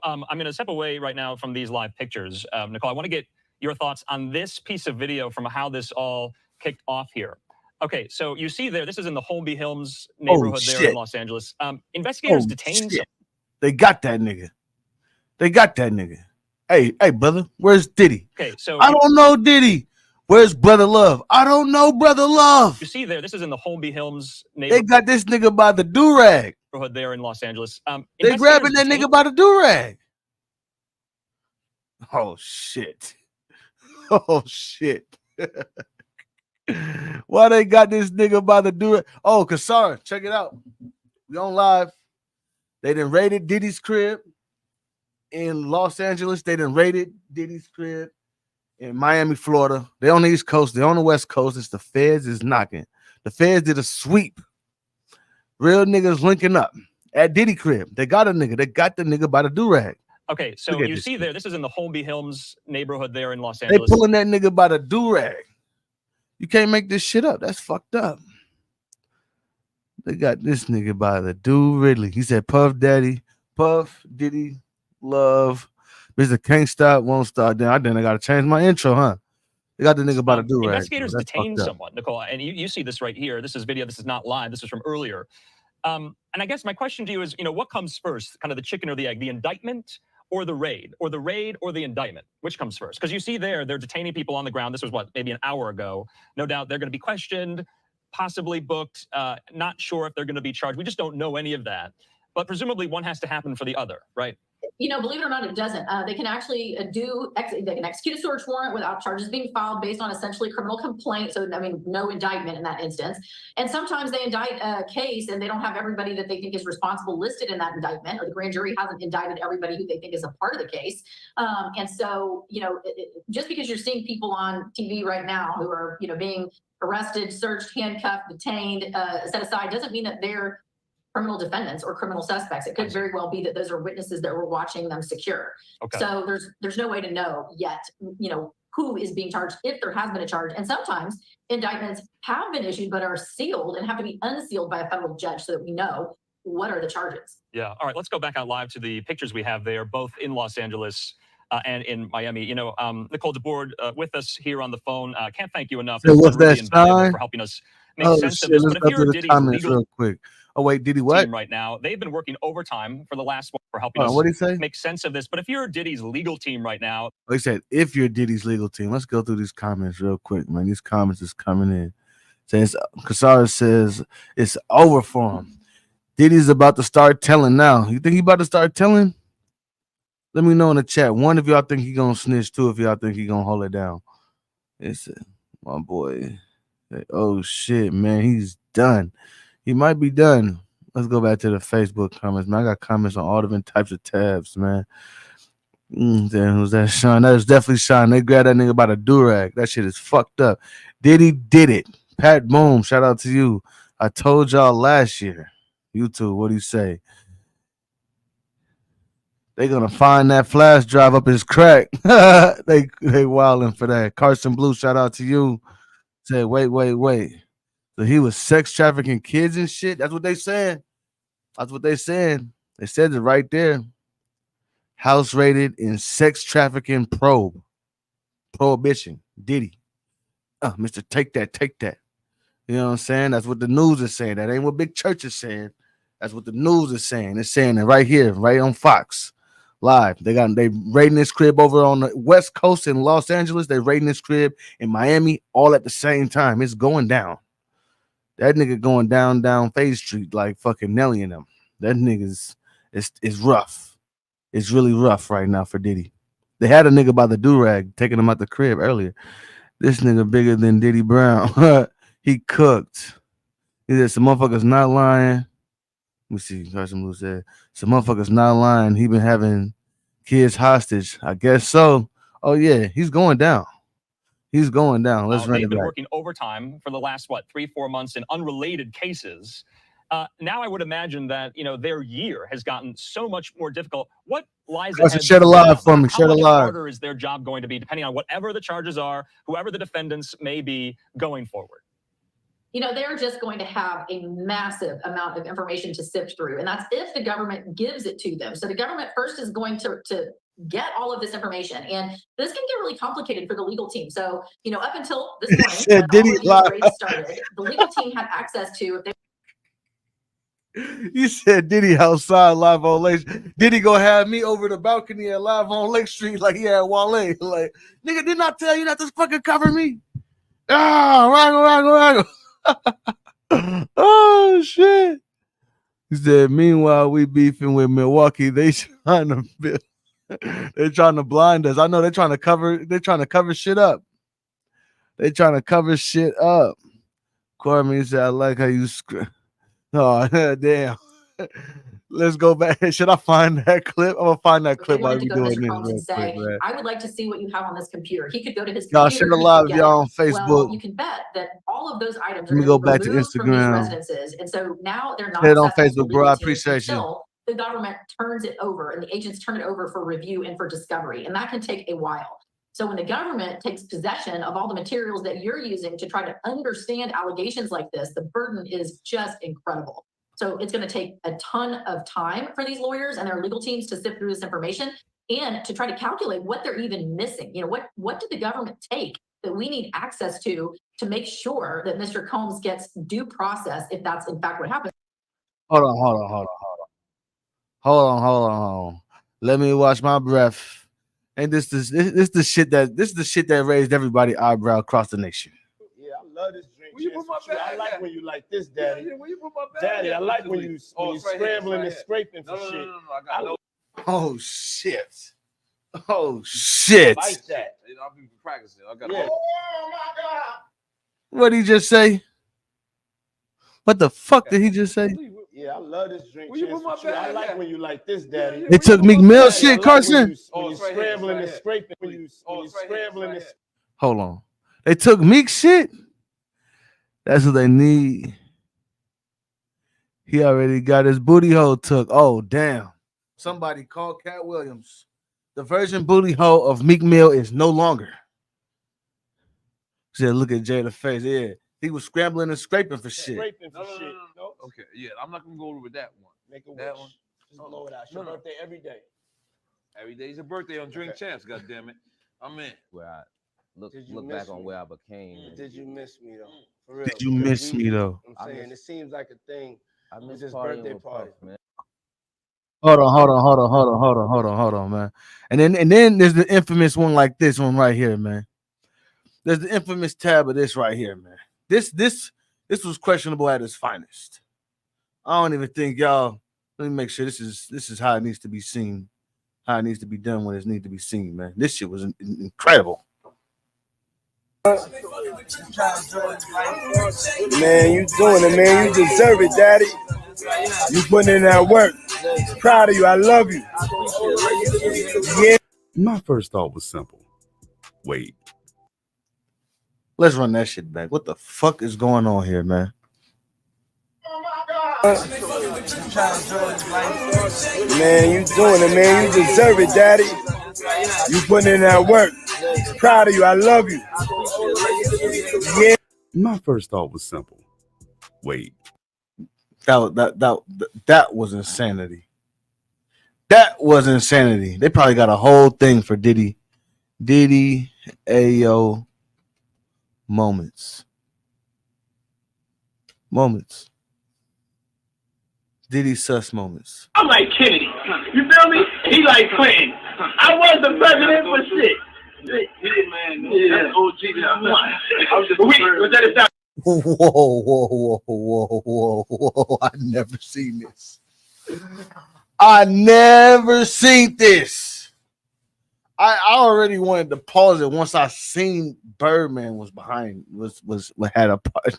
I'm going to step away right now from these live pictures. Nicole, I want to get your thoughts on this piece of video from how this all kicked off here. Okay, so you see there, this is in the Holmby Hills neighborhood there in Los Angeles. Investigators detained some. They got that nigga. Hey, brother, where's Diddy? Okay, so I don't know Diddy. Where's Brother Love? I don't know Brother Love. You see there, this is in the Holmby Hills neighborhood. They got this nigga by the do-rag. There in Los Angeles. They grabbing that nigga by the do-rag. Oh, shit. Why they got this nigga by the do-rag? Oh, Kasara, check it out. We on live. They done raided Diddy's crib in Los Angeles. They done raided Diddy's crib in Miami, Florida. They on the East Coast. They on the West Coast. It's the feds is knocking. The feds did a sweep. Real niggas linking up at Diddy crib. They got a nigga. They got the nigga by the do-rag. Okay, so you see there, this is in the Holmby Hills neighborhood there in Los Angeles. They pulling that nigga by the do-rag. You can't make this shit up. That's fucked up. They got this nigga by the dude Ridley. He said Puff Daddy, Puff, Diddy, Love. Mr. Can't Stop, Won't Stop. Then I got to change my intro, huh? They got the nigga by the do rag. Investigators detained someone, Nicole, and you see this right here. This is video. This is not live. This is from earlier. And I guess my question to you is, what comes first? Kind of the chicken or the egg, the indictment or the raid, or the indictment? Which comes first? Because you see there, they're detaining people on the ground. This was maybe an hour ago. No doubt they're going to be questioned, possibly booked. Not sure if they're going to be charged. We just don't know any of that. But presumably one has to happen for the other, right? Believe it or not, it doesn't. They can actually they can execute a search warrant without charges being filed based on essentially criminal complaint. So, no indictment in that instance. And sometimes they indict a case and they don't have everybody that they think is responsible listed in that indictment, or the grand jury hasn't indicted everybody who they think is a part of the case. And so, just because you're seeing people on TV right now who are, being arrested, searched, handcuffed, detained, set aside, doesn't mean that they're criminal defendants or criminal suspects. It could very well be that those are witnesses that were watching them secure. Okay. So there's no way to know yet, who is being charged, if there has been a charge. And sometimes indictments have been issued but are sealed and have to be unsealed by a federal judge so that we know what are the charges. Yeah. All right. Let's go back out live to the pictures we have there, both in Los Angeles and in Miami. Nicole DeBoard with us here on the phone. Can't thank you enough. So what's that sign? For helping us make sense of this. Let's But if go you're to the comments real quick. Oh wait, Diddy what? Team right now, they've been working overtime for the last one for helping us what did he say? Make sense of this. But if you're Diddy's legal team right now, he said if you're Diddy's legal team, let's go through these comments real quick, man. These comments is coming in. Kasara says it's over for him. Diddy's about to start telling now. You think he about to start telling? Let me know in the chat. One, if y'all think he gonna snitch. Two, if y'all think he gonna hold it down. It's my boy. Oh shit, man, he's done. He might be done. Let's go back to the Facebook comments, man. I got comments on all different types of tabs, man. Damn, who's that? Sean. That is definitely Sean. They grabbed that nigga by the durag. That shit is fucked up. Diddy did it. Pat Boom, shout out to you. I told y'all last year. YouTube, what do you say? They gonna find that flash drive up his crack. they wilding for that. Carson Blue, shout out to you. Said, wait. So he was sex trafficking kids and shit. That's what they saying. That's what they saying. They said it right there. House rated in sex trafficking prohibition. Diddy. Mr. Take that. You know what I'm saying? That's what the news is saying. That ain't what Big Church is saying. That's what the news is saying. It's saying it right here, right on Fox Live. They raiding this crib over on the West Coast in Los Angeles. They raiding this crib in Miami all at the same time. It's going down. That nigga going down Faith Street like fucking Nelly and them. That nigga's it's rough. It's really rough right now for Diddy. They had a nigga by the do-rag taking him out the crib earlier. This nigga bigger than Diddy Brown. He cooked. He said some motherfuckers not lying. Let me see. Carson Blue said some motherfuckers not lying. He been having kids hostage. I guess so. Oh yeah, he's going down. He's going down. Let's run it back. They've been working overtime for the last 3-4 months in unrelated cases. Now I would imagine that their year has gotten so much more difficult. What lies ahead? Share the live for me. Share the live. How much harder is their job going to be, depending on whatever the charges are, whoever the defendants may be going forward? They're just going to have a massive amount of information to sift through, and that's if the government gives it to them. So the government first is going to get all of this information, and this can get really complicated for the legal team. So, up until this morning, when all of these raids started, the legal team had access to. You said Diddy outside live on Lake. Diddy gonna have me over the balcony at live on Lake Street like he had Wale. Like, nigga, didn't I tell you not to fucking cover me? Raggle. Oh shit. He said, meanwhile, we beefing with Milwaukee. They're trying to blind us. I know they're trying to cover shit up. Corbin said, I like how you oh damn. Let's go back. Should I find that clip? I'm gonna find that clip while you're doing this. I would like to see what you have on this computer. He could go to his computer. Y'all share the live, y'all on Facebook. Well, you can bet that all of those items are going to go back to Instagram. Residences, and so now they're not. Share it on Facebook, bro. I appreciate you. The government turns it over, and the agents turn it over for review and for discovery, and that can take a while. So when the government takes possession of all the materials that you're using to try to understand allegations like this, the burden is just incredible. So it's going to take a ton of time for these lawyers and their legal teams to sift through this information and to try to calculate what they're even missing. You know, what did the government take that we need access to make sure that Mr. Combs gets due process if that's in fact what happened? Hold on. Let me watch my breath. And this is the shit that raised everybody's eyebrow across the nation. Yeah, I love this drink. I like when you like this, Daddy. Daddy, I like when you scrambling and scraping for shit. Oh shit. Oh shit. I like that. I've been practicing. I got. Yeah. Oh my God. What did he just say? What the fuck did he just say? Yeah, I love this drink. I like when you like this, Daddy. It took Meek Mill shit, Carson. When you scrambling and scraping. When you scrambling and... Hold on. They took Meek shit? That's what they need. He already got his booty hole took. Oh, damn. Somebody called Cat Williams. The virgin booty hole of Meek Mill is no longer. Said, look at Jada's face. Yeah. He was scrambling and scraping for shit. No. Okay, yeah, I'm not gonna go over that one. Make a that wish. one. Just blow it out. It's your birthday every day. Every day's a birthday on Drink Champs. God damn it, I'm in. Where I look back on where I became. Did you miss me though? For real. Did you miss me though? I'm saying it seems like a thing. I miss this partying birthday with party, Puff, man. Hold on, man. And then there's the infamous one like this one right here, man. There's the infamous tab of this right here, man. This was questionable at its finest. I don't even think y'all. Let me make sure this is how it needs to be seen, how it needs to be done when it needs to be seen, man. This shit was incredible. Man, you doing it, man. You deserve it, Daddy. You putting in that work. Proud of you. I love you. Yeah. My first thought was simple. Wait. Let's run that shit back. What the fuck is going on here, man? Man, you doing it, man. You deserve it, Daddy. You putting in that work. Proud of you. I love you. Yeah. My first thought was simple. Wait. That was insanity. That was insanity. They probably got a whole thing for Diddy. Diddy Ayo moments. Diddy sus moments. I'm like Kennedy. You feel me? He like Clinton. I was the president for shit. Yeah, man. Yeah. That's OG. I was just was that a Whoa. I never seen this. I never seen this. I already wanted to pause it once I seen Birdman was behind, had a part.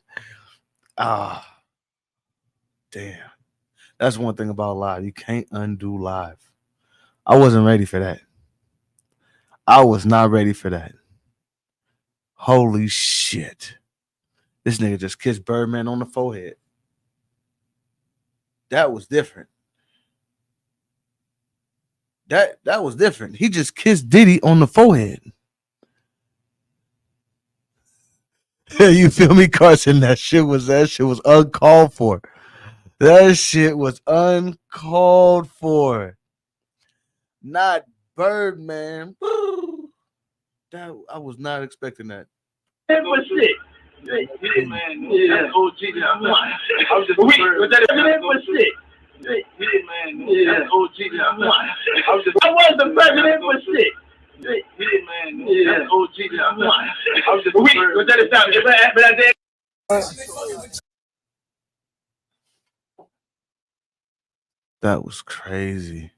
Damn. That's one thing about live. You can't undo live. I wasn't ready for that. I was not ready for that. Holy shit. This nigga just kissed Birdman on the forehead. That was different. That was different. He just kissed Diddy on the forehead. You feel me, Carson? That shit was uncalled for. That shit was uncalled for. Not Birdman. That I was not expecting that. for shit? Yeah, man. Yeah, that's OG. I was just was that president for shit? Yeah, man. Yeah, that's OG. I was the president for shit. Yeah, man. Yeah, that's OG. I was just was that a sound? But I did. That was crazy.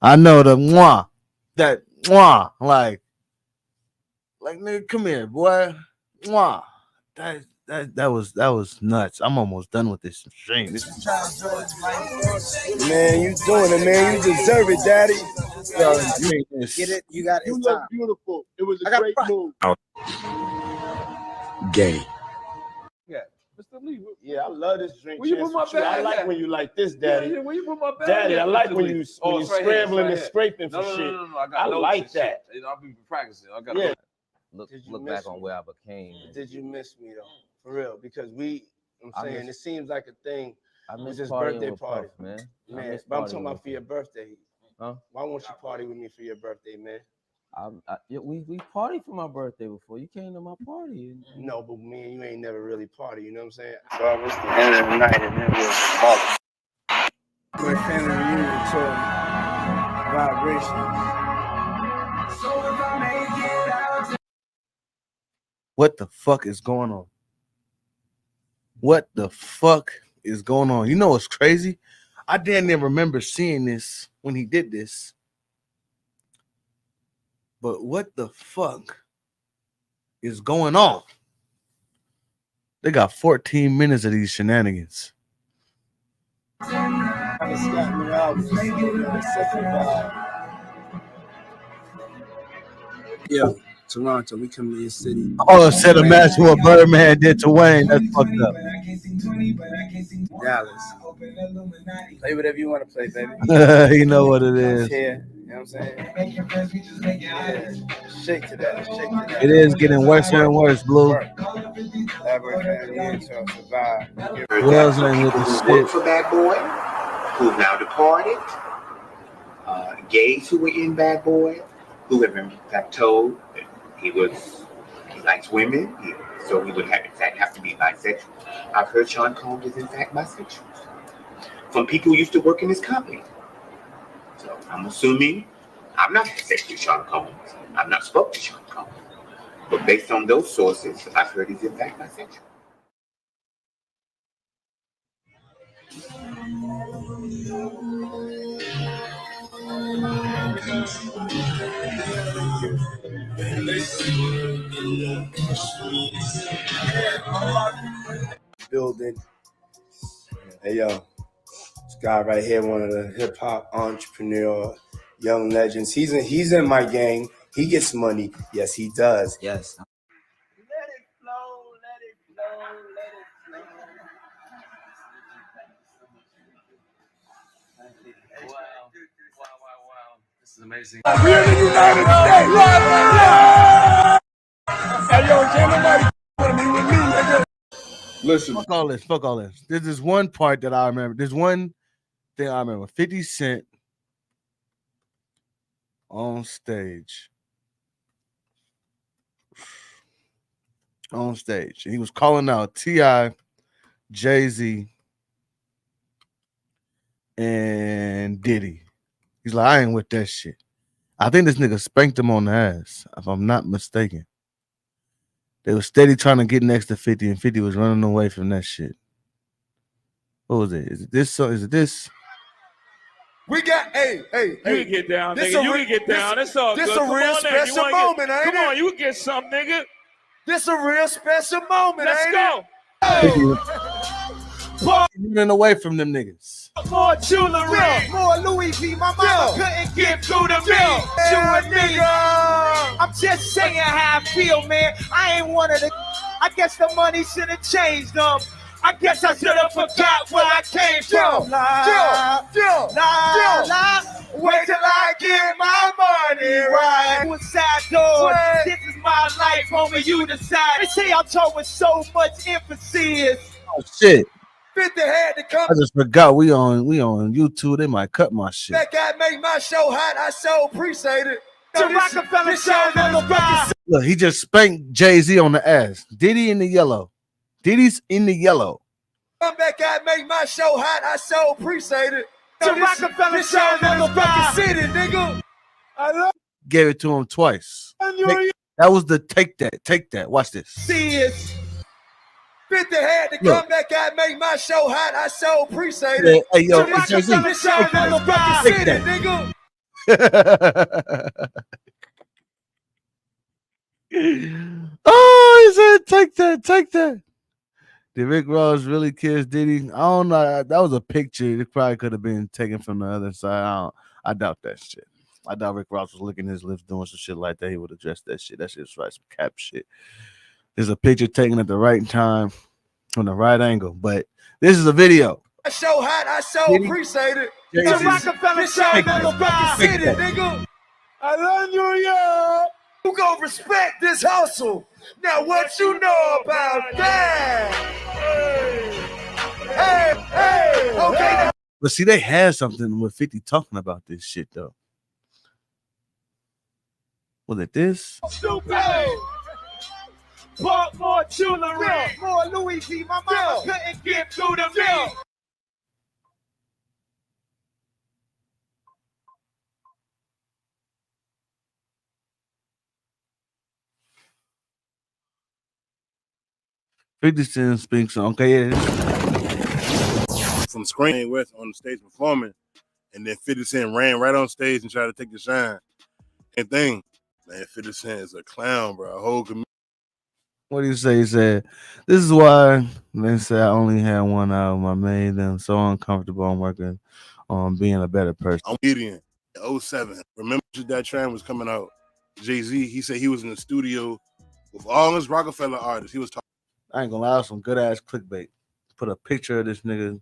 I know the like nigga, come here, boy. That was nuts. I'm almost done with this stream. Man, you doing it, man. You deserve it, Daddy. Get it? You got it. You look beautiful. It was a great move. Gay. Yeah. Mr. Lee. Yeah, I love this drink. Where you put my with you. I bag like at? when you like this, Daddy. Yeah, where you put my bag Daddy, at, I like Mr. when Lee? you It's when you right here, scrambling and right here. scraping for shit. No. I got I notes like and shit. that. You know, I've been practicing. I got Yeah. Look Did you look miss back on me? where I became. Did you miss me though? For real, because I'm saying it seems like a thing. I With miss this partying birthday with party, Puff, man. man. But I'm talking about for your birthday. Huh? Why won't you party with me for your birthday, man? We partied for my birthday before. You came to my party. No, but me and you ain't never really party. You know what I'm saying? So it's the end of the night, and then we'll bother. My family reunion tour vibrations. What the fuck is going on? What the fuck is going on? You know what's crazy? I damn near remember seeing this when he did this. But what the fuck is going on? They got 14 minutes of these shenanigans. Yeah, Toronto, we come to your city. Oh, said imagine what Birdman did to Wayne. That's fucked up. Dallas. Play whatever you want to play, baby. You know what it is. Here, you know what I'm saying? Yeah. Shake to that. Shake to that. It is getting worse and worse, Blue. Elaborate family until survive. Wells ain't with the shit. For Bad Boy, who have now departed. Gays who were in Bad Boy, who have in fact told that he likes women, so he would have in fact have to be bisexual. I've heard Sean Combs is in fact bisexual from people who used to work in his company. So I'm assuming I'm not bisexual, Sean Combs. I've not spoken to Sean Combs, but based on those sources, I've heard he's in fact bisexual. Building. Hey yo, this guy right here, one of the hip hop entrepreneur, young legends. He's in my gang. He gets money. Yes, he does. Yes. Let it flow, let it flow, let it flow. Wow. This is amazing. We're in the United States. Hey yo, can't nobody with me, nigga. Listen. Fuck all this. Fuck all this. There's this one part that I remember. There's one thing I remember. 50 Cent on stage. And he was calling out T.I., Jay-Z, and Diddy. He's like, I ain't with that shit. I think this nigga spanked him on the ass, if I'm not mistaken. They were steady trying to get next to 50, and 50 was running away from that shit. What was it? Is it this? Is it this? We got, hey. You can get down, nigga. You can get down. It's all good. This a real special moment, ain't it? Come on, you can get some, nigga. This a real special moment, Let's ain't go. Running away from them niggas. More jewelry. More Louis V. My mama couldn't get through to me. You a nigga. I'm just saying how I feel, man. I ain't one of the. I guess the money should have changed them. I guess I should have forgot where I came from. Wait till I get my money right. Suicide door. This is my life, homie. You decide. They say I'm told with so much emphasis. Oh shit. 50 had to come. I just forgot we on YouTube. They might cut my shit. That guy make my show hot. I so appreciate it. To Rockefeller show, motherfucker. Look, he just spanked Jay-Z on the ass. Diddy in the yellow. Diddy's in the yellow. Come back, guy make my show hot. I so appreciate it. To Rockefeller show, motherfucking city, nigga. I love. Gave it to him twice. That was the take that. Watch this. See it. 50 had to come back, guy make my show hot. I so appreciate it. Hey yo, to Rockefeller show, motherfucking city, nigga. Oh, he said, take that. Did Rick Ross really kiss Diddy? I don't know. That was a picture. It probably could have been taken from the other side. I doubt that shit. I doubt Rick Ross was licking his lips doing some shit like that. He would address that shit. That shit's right, some cap shit. There's a picture taken at the right time. from the right angle. But this is a video. I so hot, I so Diddy, appreciate it. Jay-Z. It's a Rockefeller shot, Take that. motherfucking Take city, that. nigga. I love New York. You gon' respect this hustle. Now what you know about that? Hey, okay. Now. But see, they had something with 50 talking about this shit though. Was it this? Stupid. Bought more jewelry, more Louis V. My mama couldn't get through to me. $50 speaks on. Okay, yeah. From screen West on the stage performing, and then 50 Cent ran right on stage and tried to take the shine. Same thing. Man, 50 Cent is a clown, bro. A whole community. What do you say? He said, "This is why they say I only had one album. I made them so uncomfortable. I'm working on being a better person." I'm comedian. 07. Remember that train was coming out. Jay-Z, he said he was in the studio with all his Rockefeller artists. He was talking. I ain't gonna lie, some good ass clickbait. Put a picture of this nigga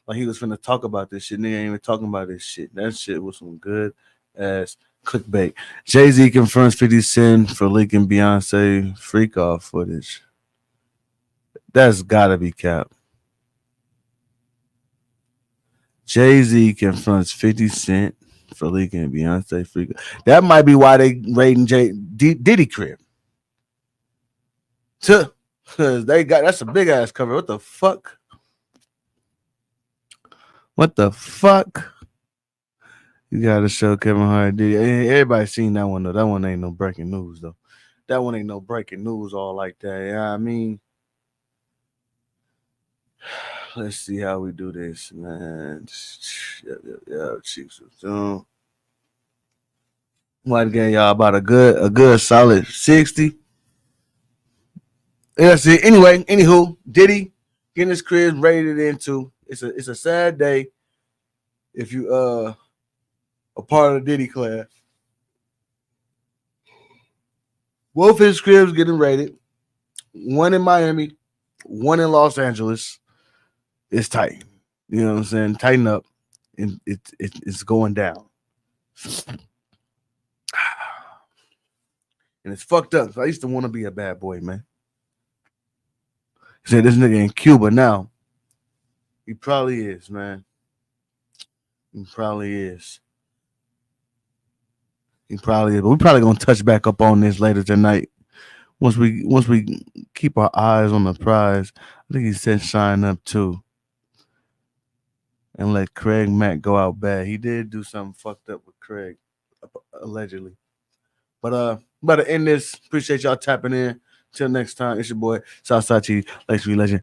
like he was finna talk about this shit. Nigga ain't even talking about this shit. That shit was some good ass clickbait. Jay-Z confronts 50 Cent for leaking Beyonce freak off footage. That's gotta be cap. Jay-Z confronts 50 Cent for leaking Beyonce freak. That might be why they raiding Diddy crib. Cause they got that's a big ass cover. What the fuck? What the fuck? You gotta show Kevin Hart. Everybody seen that one though. That one ain't no breaking news though. That one ain't no breaking news all like that. Yeah, I mean, let's see how we do this, man. Yeah, Chiefs. So, might get y'all about a good solid 60. Yeah, see. Anyway, anywho, Diddy getting his crib raided into. It's a sad day if you a part of the Diddy class. Both his cribs getting raided. One in Miami, one in Los Angeles. It's tight. You know what I'm saying? Tighten up. And it's going down. And it's fucked up. I used to want to be a bad boy, man. He said this nigga in Cuba now. He probably is, man. He probably is. He probably is. But we're probably gonna touch back up on this later tonight. Once we keep our eyes on the prize. I think he said shine up too. And let Craig Mack go out bad. He did do something fucked up with Craig, allegedly. But better end this. Appreciate y'all tapping in. Till next time, it's your boy Southside Chief, Lakes Legend.